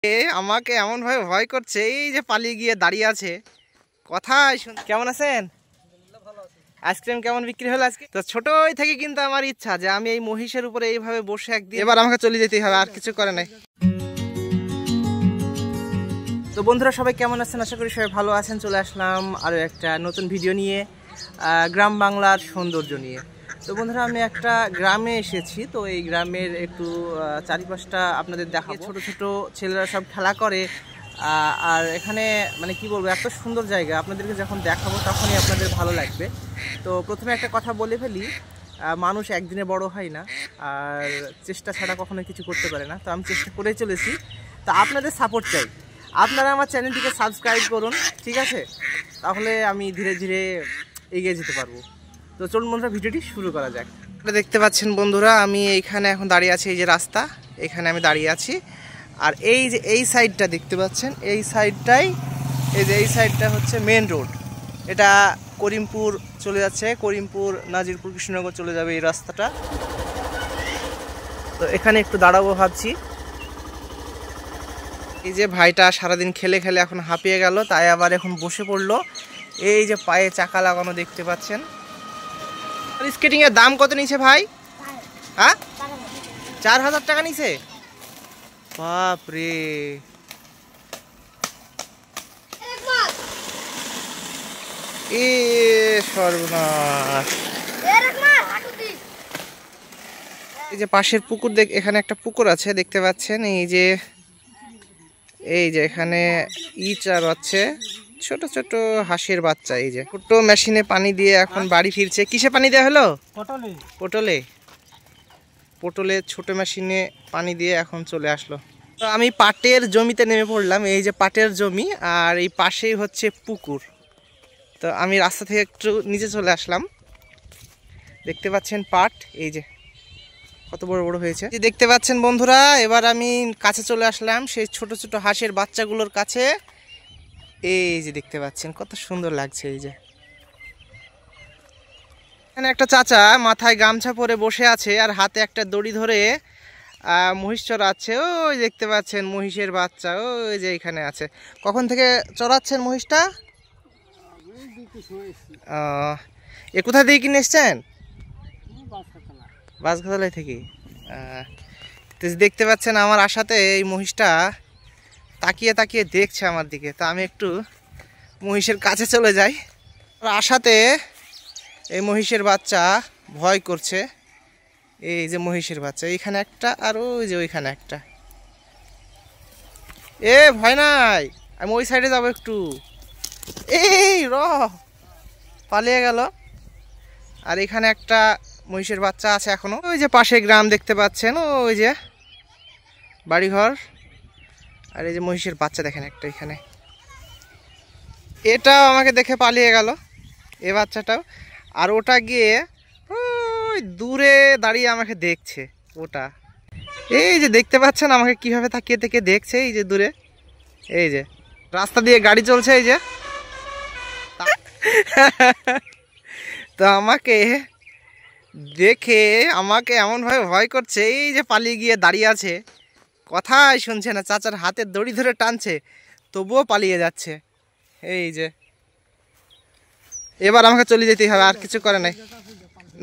আমাকে এমন ভাবে ভয় করছে, এই যে পালিয়ে গিয়ে দাঁড়িয়ে আছে। কথাই শুন। কেমন আছেন? আইসক্রিম কেমন বিক্রি হলো আজকে? তো ছোটই থেকে কিন্তু আমার ইচ্ছা যে আমি এই মহিষের উপরে এইভাবে বসে একদিন, এবার আমাকে চলে যেতেই হবে, আর কিছু করে নাই। তো বন্ধুরা সবাই কেমন আছেন? আশা করি সবাই ভালো আছেন। চলে আসলাম আরও একটা নতুন ভিডিও নিয়ে, গ্রাম বাংলার সৌন্দর্য নিয়ে। তো বন্ধুরা আমি একটা গ্রামে এসেছি। তো এই গ্রামের একটু চারিপাশটা আপনাদের দেখাবো। ছোট ছোট ছেলেরা সব খেলা করে, আর এখানে মানে কি বলবো, এত সুন্দর জায়গা, আপনাদেরকে যখন দেখাবো তখনই আপনাদের ভালো লাগবে। তো প্রথমে একটা কথা বলে ফেলি, মানুষ একদিনে বড় হয় না, আর চেষ্টা ছাড়া কখনো কিছু করতে পারে না। তো আমি চেষ্টা করেই চলেছি। তো আপনাদের সাপোর্ট চাই, আপনারা আমার চ্যানেলটিকে সাবস্ক্রাইব করুন, ঠিক আছে? তাহলে আমি ধীরে ধীরে এগিয়ে যেতে পারবো। তো চলুন বন্ধুরা ভিডিওটি শুরু করা যাক। দেখতে পাচ্ছেন বন্ধুরা, আমি এইখানে এখন দাঁড়িয়ে আছি, এই যে রাস্তা, এখানে আমি দাঁড়িয়ে আছি। আর এই যে এই সাইডটা দেখতে পাচ্ছেন, এই সাইডটাই, এই যে এই সাইডটা হচ্ছে মেন রোড। এটা করিমপুর চলে যাচ্ছে, করিমপুর, নাজিরপুর, কৃষ্ণনগর চলে যাবে এই রাস্তাটা। তো এখানে একটু দাঁড়াবো ভাবছি। এই যে ভাইটা সারাদিন খেলে খেলে এখন হাঁপিয়ে গেল, তাই আবার এখন বসে পড়লো। এই যে পায়ে চাকা লাগানো দেখতে পাচ্ছেন। স্কেটিং এর দাম কত নিছে ভাই? হ্যাঁ, 4000 টাকা নিছে। বাপরে, এ সর্বনাশ। এই যে পাশের পুকুর, এখানে একটা পুকুর আছে দেখতে পাচ্ছেন। এই যে এখানে ইচার আছে, ছোট ছোট হাঁসের বাচ্চা। এই যে ছোট মেশিনে পানি দিয়ে এখন বাড়ি ফিরছে। কিসে পানি দেওয়া হলো? পটলে ছোট মেশিনে পানি দিয়ে এখন চলে আসলো। তো আমি পাটের জমিতে নেমে পড়লাম। এই যে পাটের জমি, আর এই পাশেই হচ্ছে পুকুর। তো আমি রাস্তা থেকে একটু নিচে চলে আসলাম। দেখতে পাচ্ছেন পাট, এই যে কত বড় বড় হয়েছে দেখতে পাচ্ছেন বন্ধুরা। এবার আমি কাছে চলে আসলাম সেই ছোট ছোট হাঁসের বাচ্চাগুলোর কাছে। এই যে দেখতে পাচ্ছেন কত সুন্দর লাগছে। এই যে এখানে একটা চাচা মাথায় গামছা পরে বসে আছে, আর হাতে একটা দড়ি ধরে মহিষ চড়াচ্ছে। ওই দেখতে পাচ্ছেন মহিষের বাচ্চা, ওই যে এখানে আছে। কখন থেকে চড়াচ্ছেন মহিষটা? এ কোথা থেকে কিনে এসছেন? বাঁশখাতলাই থেকে। দেখতে পাচ্ছেন আমার আশাতে এই মহিষটা তাকিয়ে তাকিয়ে দেখছে আমার দিকে। তো আমি একটু মহিষের কাছে চলে যাই। আশাতে এই মহিষের বাচ্চা ভয় করছে। এই যে মহিষের বাচ্চা, এইখানে একটা, আর ওই যে ওইখানে একটা। এ ভয় নাই, আমি ওই সাইডে যাবো একটু। এই পালিয়ে গেল। আর এখানে একটা মহিষের বাচ্চা আছে এখনো। ওই যে পাশে গ্রাম দেখতে পাচ্ছেন, ওই যে বাড়িঘর, আর এই যে মহিষের বাচ্চা দেখেন একটা এখানে। এটাও আমাকে দেখে পালিয়ে গেল, এ বাচ্চাটাও। আর ওটা গিয়ে ওই দূরে দাঁড়িয়ে আমাকে দেখছে। ওটা এই যে দেখতে পাচ্ছেন আমাকে কিভাবে তাকিয়ে তাকিয়ে দেখছে, এই যে দূরে। এই যে রাস্তা দিয়ে গাড়ি চলছে, এই যে। তো আমাকে দেখে আমাকে এমনভাবে ভয় করছে, এই যে পালিয়ে গিয়ে দাঁড়িয়ে আছে, কথাই শুনছে না। চাচার হাতের দড়ি ধরে টানছে, তবুও পালিয়ে যাচ্ছে। এই যে এবার আমাকে চলে যেতেই হবে, আর কিছু করে নাই।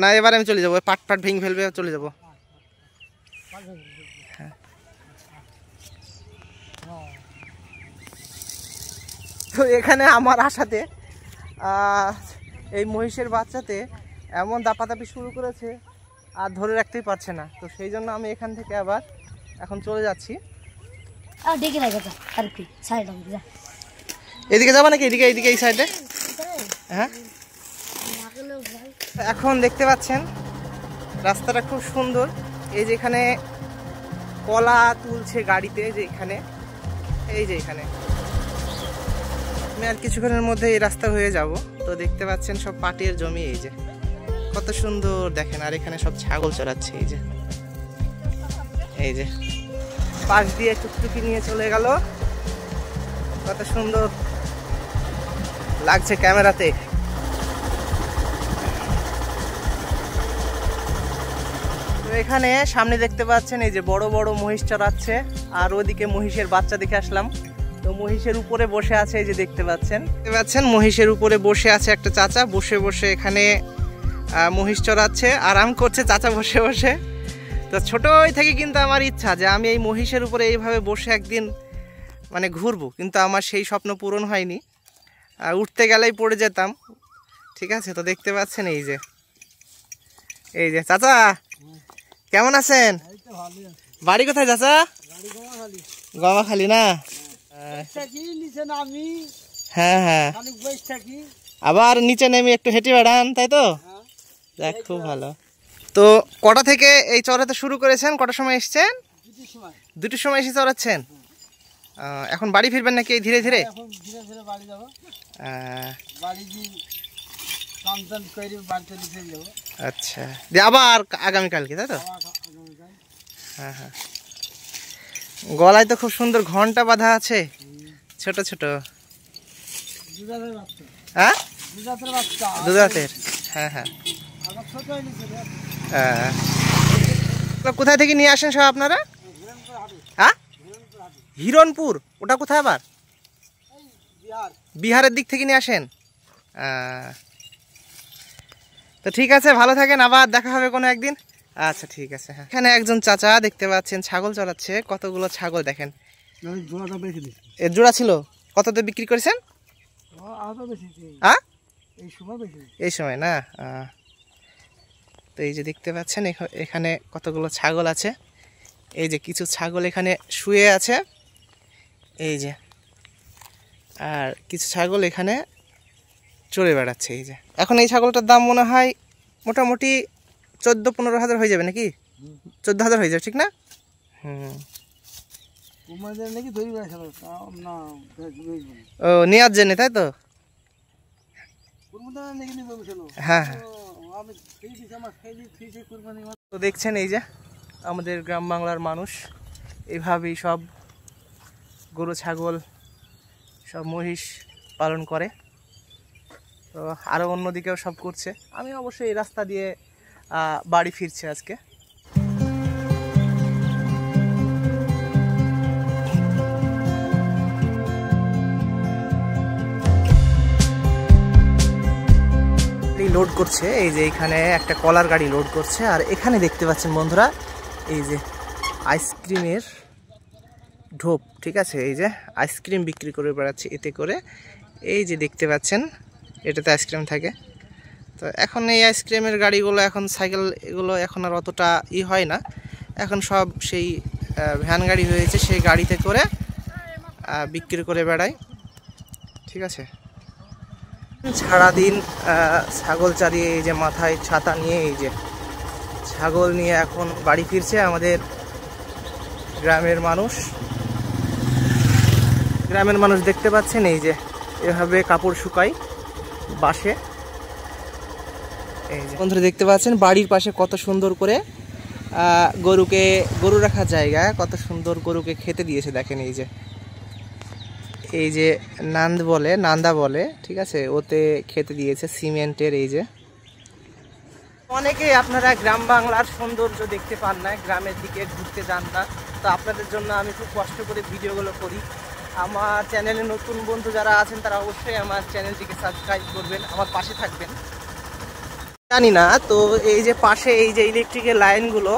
না, এবার আমি চলে যাবো, পাট পাট ভেঙে ফেলবে, চলে যাবো। হ্যাঁ, তো এখানে আমার আশাতে এই মহিষের বাচ্চাতে এমন দাপাদাপি শুরু করেছে, আর ধরে রাখতেই পারছে না। তো সেই জন্য আমি এখান থেকে আবার এখন চলে যাচ্ছি। এদিকে যাবো নাকি? এদিকে, এইদিকে, এই সাইডে। হ্যাঁ, এখন দেখতে পাচ্ছেন রাস্তাটা খুব সুন্দর। এই যে এখানে কলা তুলছে গাড়িতে, যে এখানে, এই যে এখানে। আমি আর কিছুক্ষণের মধ্যে এই রাস্তা হয়ে যাব। তো দেখতে পাচ্ছেন সব পাটের জমি, এই যে কত সুন্দর দেখেন। আর এখানে সব ছাগল চড়াচ্ছে, এই যে পাশ দিয়ে টুকটুকি নিয়ে চলে গেল। কত সুন্দর লাগছে ক্যামেরাতে। এখানে সামনে দেখতে পাচ্ছেন এই যে বড় বড় মহিষ চড়াচ্ছে, আর ওইদিকে মহিষের বাচ্চা দেখে আসলাম। তো মহিষের উপরে বসে আছে, এই যে দেখতে পাচ্ছেন মহিষের উপরে বসে আছে একটা চাচা, বসে বসে এখানে মহিষ চড়াচ্ছে, আরাম করছে চাচা বসে বসে। তো ছোটই থেকে কিন্তু আমার ইচ্ছা যে আমি এই মহিষের উপরে এইভাবে বসে একদিন মানে ঘুরবো, কিন্তু আমার সেই স্বপ্ন পূরণ হয়নি। উঠতে গেলেই পড়ে যেতাম। ঠিক আছে, তো দেখতে পাচ্ছেন এই যে চাচা কেমন আছেন? বাড়ি কোথায় চাচা? গমাখালি না? হ্যাঁ হ্যাঁ, আবার নিচে নেমে একটু হেঁটে বেড়ান, তাই তো? দেখ, খুব ভালো। তো কটা থেকে এই চড়াতে শুরু করেছেন? কটার সময় এসছেন? 2টির সময় এসে চড়াচ্ছেন। এখন বাড়ি ফিরবেন নাকি ধীরে ধীরে? আচ্ছা, দিয়ে আবার আগামীকালকে, তাই তো? হ্যাঁ হ্যাঁ, গলায় তো খুব সুন্দর ঘন্টা বাঁধা আছে, ছোট ছোট। হ্যাঁ, দুধাতের। হ্যাঁ হ্যাঁ, কোথায় থেকে নিয়ে আসেন সব আপনারা? হ্যাঁ, হিরণপুর, ওটা কোথায় আবার? বিহারের দিক থেকে নিয়ে আসেন। তো ঠিক আছে, ভালো থাকেন, আবার দেখা হবে কোনো একদিন। আচ্ছা ঠিক আছে। হ্যাঁ, এখানে একজন চাচা দেখতে পাচ্ছেন ছাগল চড়াচ্ছে, কতগুলো ছাগল দেখেন। এর জোড়া ছিল, কততে বিক্রি করেছেন? হ্যাঁ, এই সময় না? তো এই যে দেখতে পাচ্ছেন এখানে কতগুলো ছাগল আছে। এই যে কিছু ছাগল এখানে শুয়ে আছে, এই যে, আর কিছু ছাগল এখানে চড়ে বেড়াচ্ছে। এই যে এখন এই ছাগলটার দাম মনে হয় মোটামুটি 14-15 হাজার হয়ে যাবে নাকি? 14,000 হয়ে যাবে, ঠিক না? ও, নেওয়ার জন্য, তাই তো? হ্যাঁ, তো দেখছেন এই যে আমাদের গ্রাম বাংলার মানুষ এইভাবেই সব গরু ছাগল সব মহিষ পালন করে। তো আরও অন্যদিকেও সব করছে। আমি অবশ্যই এই রাস্তা দিয়ে বাড়ি ফিরছি আজকে। লোড করছে, এই যে এখানে একটা কলার গাড়ি লোড করছে, আর এখানে দেখতে পাচ্ছেন বন্ধুরা এই যে আইসক্রিমের ঢোপ। ঠিক আছে, এই যে আইসক্রিম বিক্রি করে বেড়াচ্ছে এতে করে। এই যে দেখতে পাচ্ছেন এটাতে আইসক্রিম থাকে। তো এখন এই আইসক্রিমের গাড়িগুলো, এখন সাইকেল এগুলো এখন আর অতটা হয় না, এখন সব সেই ভ্যান গাড়ি হয়েছে, সেই গাড়িতে করে বিক্রি করে বেড়ায়। ঠিক আছে, সারাদিন ছাগল চারিয়ে এই যে মাথায় ছাতা নিয়ে এই যে ছাগল নিয়ে এখন বাড়ি ফিরছে আমাদের গ্রামের মানুষ। গ্রামের মানুষ দেখতে পাচ্ছেন এই যে এভাবে কাপড় শুকায় বাসে। এই যে বন্ধুরা দেখতে পাচ্ছেন বাড়ির পাশে কত সুন্দর করে গরু রাখার জায়গা, কত সুন্দর গরুকে খেতে দিয়েছে। দেখেন এই যে নান্দা বলে, ঠিক আছে, ওতে খেতে দিয়েছে সিমেন্টের। এই যে অনেকেই আপনারা গ্রাম বাংলার সৌন্দর্য দেখতে পান না, গ্রামের দিকে ঘুরতে যান না। তো আপনাদের জন্য আমি খুব কষ্ট করে ভিডিওগুলো করি। আমার চ্যানেলে নতুন বন্ধু যারা আছেন তারা অবশ্যই আমার চ্যানেলটিকে সাবস্ক্রাইব করবেন, আমার পাশে থাকবেন। জানি না, তো এই যে পাশে এই যে ইলেকট্রিকের লাইনগুলো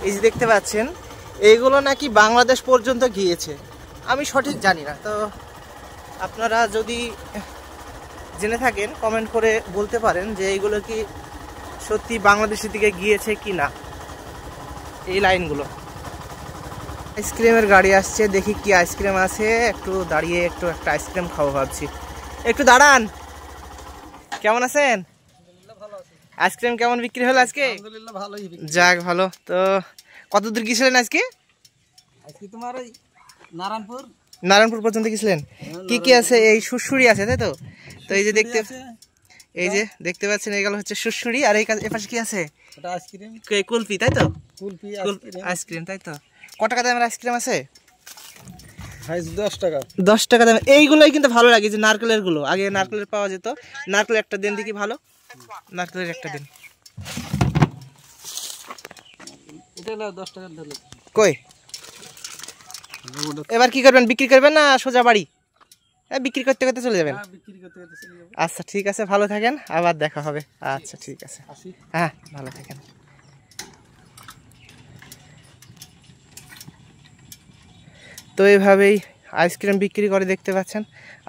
এই যে দেখতে পাচ্ছেন, এইগুলো নাকি বাংলাদেশ পর্যন্ত গিয়েছে, আমি সঠিক জানি না। তো আপনারা যদি জেনে থাকেন কমেন্ট করে বলতে পারেন যে এইগুলো কি সত্যি বাংলাদেশের দিকে গিয়েছে কি না এই লাইনগুলো। আইসক্রিমের গাড়ি আসছে, দেখি কি আইসক্রিম আছে, একটু দাঁড়িয়ে একটু একটা আইসক্রিম খাবো ভাবছি। একটু দাঁড়ান, কেমন আছেন? আইসক্রিম কেমন বিক্রি হলো আজকে? যাক ভালো। তো কত দূর গিয়েছিলেন আজকে? তোমার ওই নারায়ণপুর পর্যন্ত গেছিলেন। কি কি আছে? এই সুড়সুড়ি আছে, তাই তো? তো এই যে দেখতে পাচ্ছেন এগুলো হচ্ছে সুড়সুড়ি, আর এই পাশে কি আছে? কুলফি, তাই তো? আইসক্রিম, তাই তো? কত টাকা দামের আইসক্রিম আছে? 10 টাকা দাম। এইগুলোই কিন্তু ভালো লাগে, যে নারকেলের গুলো, আগে নারকেলের পাওয়া যেত। নারকেলের একটা দিন দেখি, ভালো নারকেলের একটা দিন। এটা হলো 10 টাকা ধরলে। কই এবার কি করবেন, বিক্রি করবেন না সোজা বাড়ি? বিক্রি করতে করতে চলে যাবেন? হ্যাঁ, বিক্রি করতে করতে চলে যাব। আচ্ছা ঠিক আছে, ভালো থাকেন, আবার দেখা হবে। আচ্ছা ঠিক আছে, আসি। হ্যাঁ ভালো থাকেন। তো এইভাবেই আইসক্রিম বিক্রি করে, দেখতে পাচ্ছেন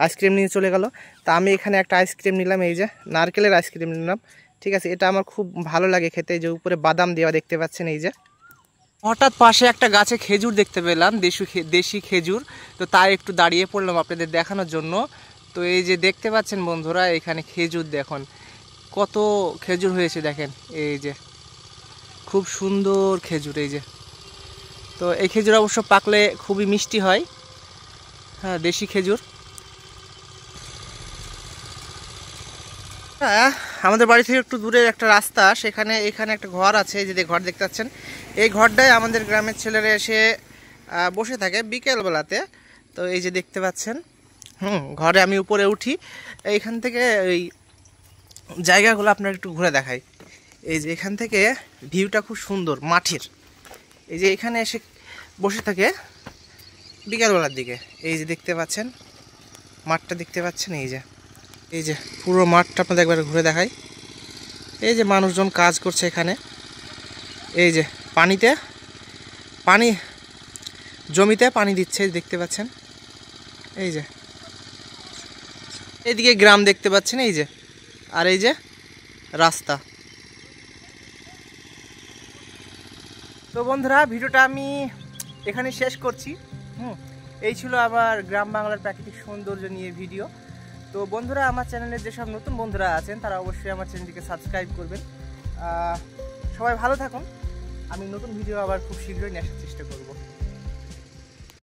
আইসক্রিম নিয়ে চলে গেল। তা আমি এখানে একটা আইসক্রিম নিলাম, এই যে নারকেলের আইসক্রিম নিলাম। ঠিক আছে, এটা আমার খুব ভালো লাগে খেতে, এই যে উপরে বাদাম দেওয়া দেখতে পাচ্ছেন। এই যে হঠাৎ পাশে একটা গাছে খেজুর দেখতে পেলাম, দেশি খেজুর। তো তাই একটু দাঁড়িয়ে পড়লাম আপনাদের দেখানোর জন্য। তো এই যে দেখতে পাচ্ছেন বন্ধুরা, এখানে খেজুর দেখুন কত খেজুর হয়েছে, দেখেন এই যে খুব সুন্দর খেজুর। এই যে, তো এই খেজুর অবশ্য পাকলে খুবই মিষ্টি হয়। হ্যাঁ, দেশি খেজুর। হ্যাঁ, আমাদের বাড়ি থেকে একটু দূরে একটা রাস্তা, এখানে একটা ঘর আছে, এই যে ঘর দেখতে পাচ্ছেন। এই ঘরটায় আমাদের গ্রামের ছেলেরা এসে বসে থাকে বিকেলবেলাতে। তো এই যে দেখতে পাচ্ছেন, ঘরে আমি উপরে উঠি, এইখান থেকে ওই জায়গাগুলো আপনার একটু ঘুরে দেখাই। এই যে এখান থেকে ভিউটা খুব সুন্দর মাঠের। এই যে এখানে এসে বসে থাকে বিকালবেলার দিকে। এই যে দেখতে পাচ্ছেন মাঠটা, দেখতে পাচ্ছেন এই যে পুরো মাঠটা আপনাদের একবার ঘুরে দেখাই। এই যে মানুষজন কাজ করছে এখানে, এই যে জমিতে পানি দিচ্ছে, দেখতে পাচ্ছেন। এই যে এইদিকে গ্রাম দেখতে পাচ্ছেন, এই যে, আর এই যে রাস্তা। তো বন্ধুরা, ভিডিওটা আমি এখানে শেষ করছি। এই ছিল আবার গ্রাম বাংলার প্রাকৃতিক সৌন্দর্য নিয়ে ভিডিও। তো বন্ধুরা, আমার চ্যানেলে যেসব নতুন বন্ধুরা আছেন তারা অবশ্যই আমার চ্যানেলটিকে সাবস্ক্রাইব করবেন। সবাই ভালো থাকুন। আমি নতুন ভিডিও আবার খুব শীঘ্রই নিয়ে আসার চেষ্টা করব।